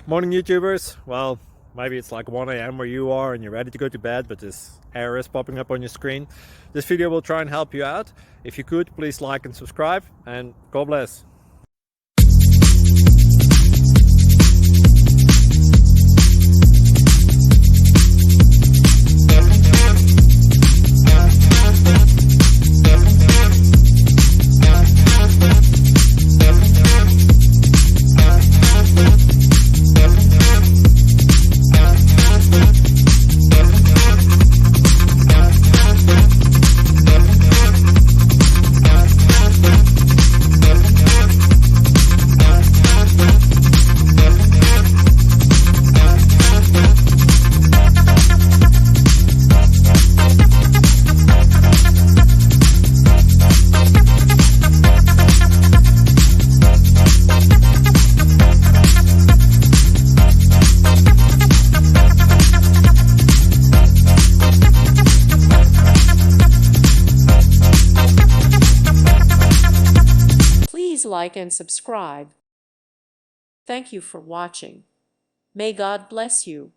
Morning YouTubers. Well, maybe it's like 1 a.m. where you are and you're ready to go to bed, but this error is popping up on your screen. This video will try and help you out. If you could, please like and subscribe, and God bless. Please like and subscribe. Thank you for watching. May God bless you.